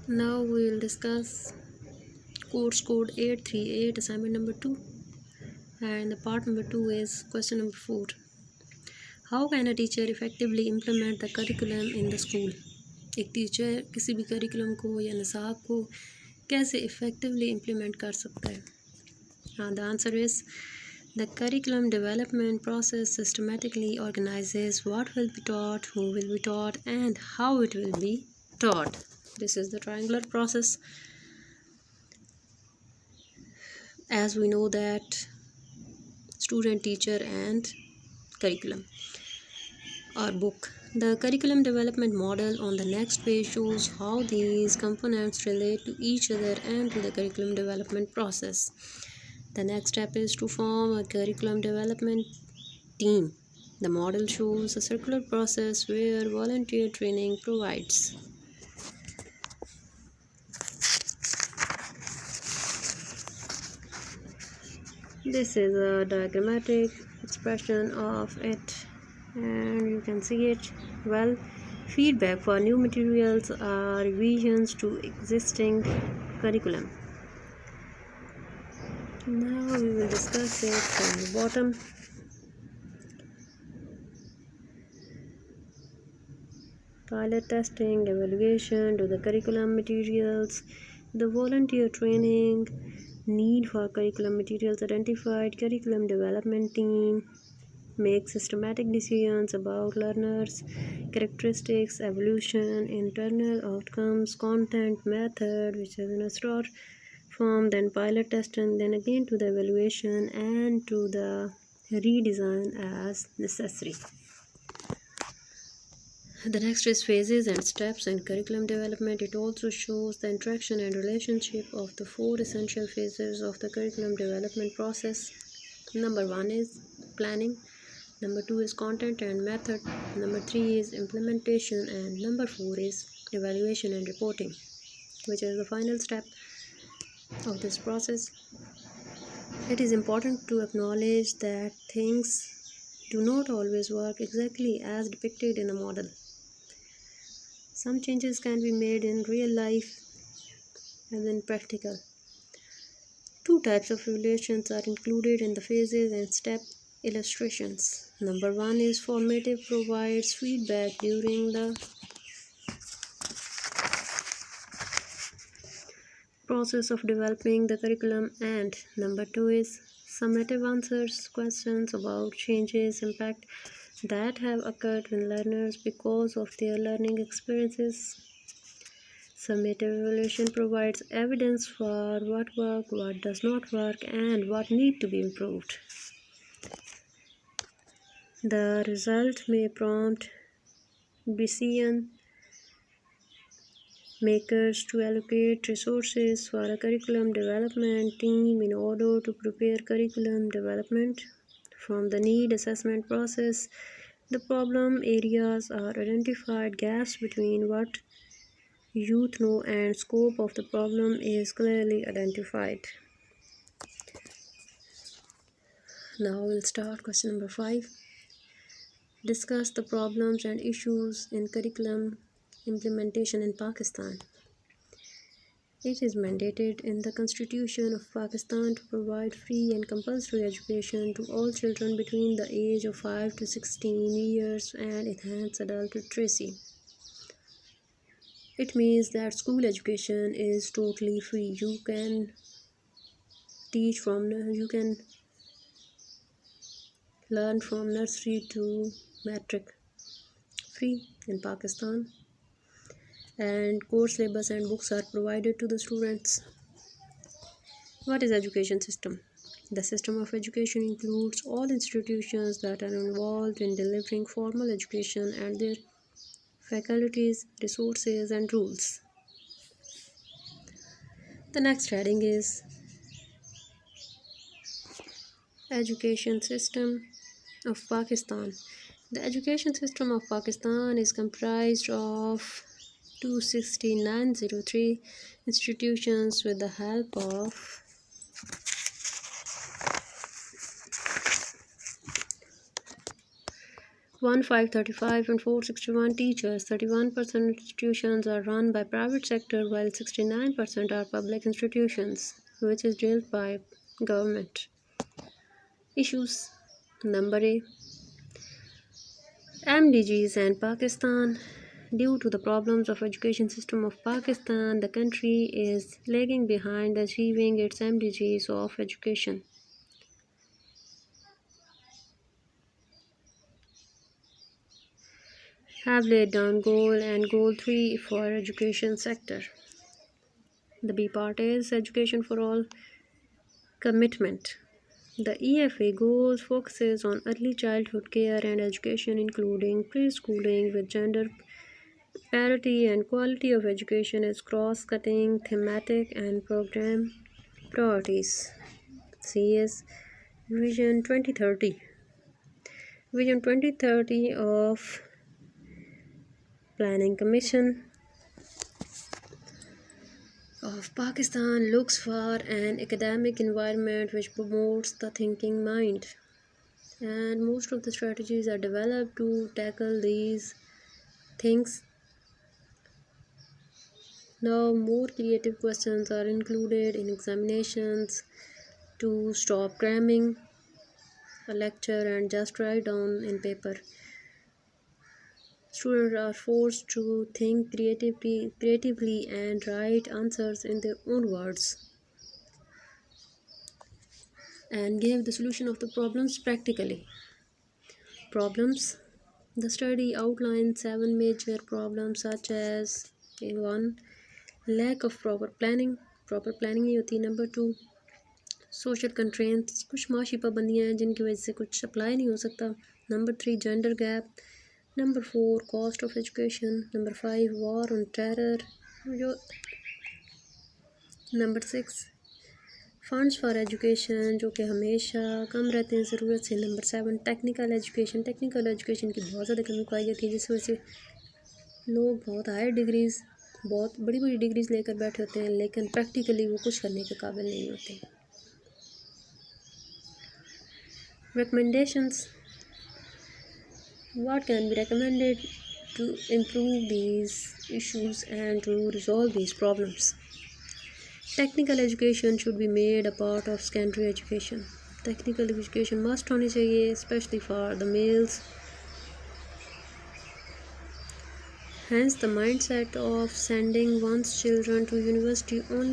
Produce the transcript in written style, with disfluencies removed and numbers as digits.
Now we will discuss course code 838 assignment number 2, and the part number 2 is question number 4. How can a teacher effectively implement the curriculum in the school? एक teacher किसी भी curriculum को या निसाब को कैसे effectively implement कर सकता है? The answer is the curriculum development process systematically organizes what will be taught, who will be taught, and how it will be taught. This is the triangular process. As we know that student, teacher, and curriculum or book. The curriculum development model on the next page shows how these components relate to each other and to the curriculum development process. The next step is to form a curriculum development team. The model shows a circular process where volunteer training provides. This is a diagrammatic expression of it, and you can see it well. Feedback for new materials are revisions to existing curriculum. Now we will discuss it from the bottom. Pilot testing, evaluation to the curriculum materials, the volunteer training, need for curriculum materials identified, curriculum development team, make systematic decisions about learners, characteristics, evolution, internal outcomes, content, method, which is in a store form, then pilot testing, then again to the evaluation and to the redesign as necessary. The next is phases and steps in curriculum development. It also shows the interaction and relationship of the 4 essential phases of the curriculum development process. Number 1 is planning. Number 2 is content and method. Number 3 is implementation. And number 4 is evaluation and reporting, which is the final step of this process. It is important to acknowledge that things do not always work exactly as depicted in a model. Some changes can be made in real life as in practical. 2 types of evaluations are included in the phases and step illustrations. Number 1 is formative, provides feedback during the process of developing the curriculum, and number 2 is summative, answers questions about changes impact that have occurred when learners because of their learning experiences. Summative evaluation provides evidence for what worked, what does not work, and what need to be improved. The result may prompt decision makers to allocate resources for a curriculum development team in order to prepare curriculum development. From the need assessment process, the problem areas are identified. Gaps between what youth know and scope of the problem is clearly identified. Now we'll start question number 5. Discuss the problems and issues in curriculum implementation in Pakistan. It is mandated in the Constitution of Pakistan to provide free and compulsory education to all children between the age of 5 to 16 years and enhance adult literacy. It means that school education is totally free. You can learn from nursery to matric free in Pakistan, and course syllabus and books are provided to the students. What is education system? The system of education includes all institutions that are involved in delivering formal education and their faculties, resources, and rules. The next heading is education system of Pakistan. The education system of Pakistan is comprised of 26903 institutions with the help of 1535 and 461 teachers. 31% institutions are run by private sector while 69% are public institutions, which is dealt by government. Issues. Number A. MDGs and Pakistan. Due to the problems of education system of Pakistan, the country is lagging behind achieving its MDGs of education. Have laid down goal and goal 3 for education sector. The B part is education for all commitment. The EFA goals focuses on early childhood care and education including preschooling with gender parity and quality of education as cross-cutting thematic and program priorities. C is Vision 2030. Vision 2030 of Planning Commission of Pakistan looks for an academic environment which promotes the thinking mind, and most of the strategies are developed to tackle these things. Now, more creative questions are included in examinations to stop cramming a lecture and just write down in paper. Students are forced to think creatively and write answers in their own words and give the solution of the problems practically. Problems. The study outlines 7 major problems such as 1. Lack of proper planning. Proper planning नहीं होती. Number 2. Social constraints. कुछ माशी पाबंदियाँ हैं जिनकी वजह से कुछ सप्लाई नहीं हो सकता. Number 3. Gender gap. Number 4. Cost of education. Number 5. War on terror. Number 6. Funds for education जो कि हमेशा कम रहते हैं ज़रूरत से. Number 7. Technical education. Technical education की बहुत ज़्यादा कमी पाई जाती है जिस वजह से लोग बहुत हायर डिग्रीज़ बहुत बड़ी बड़ी डिग्रीज़ लेकर बैठे होते हैं लेकिन प्रैक्टिकली वो कुछ करने के काबिल नहीं होते. Recommendations. What can be recommended to improve these issues and to resolve these problems? Technical education should be made a part of secondary education. Technical education must होनी चाहिए especially for the males. Hence the mindset of sending one's children to university only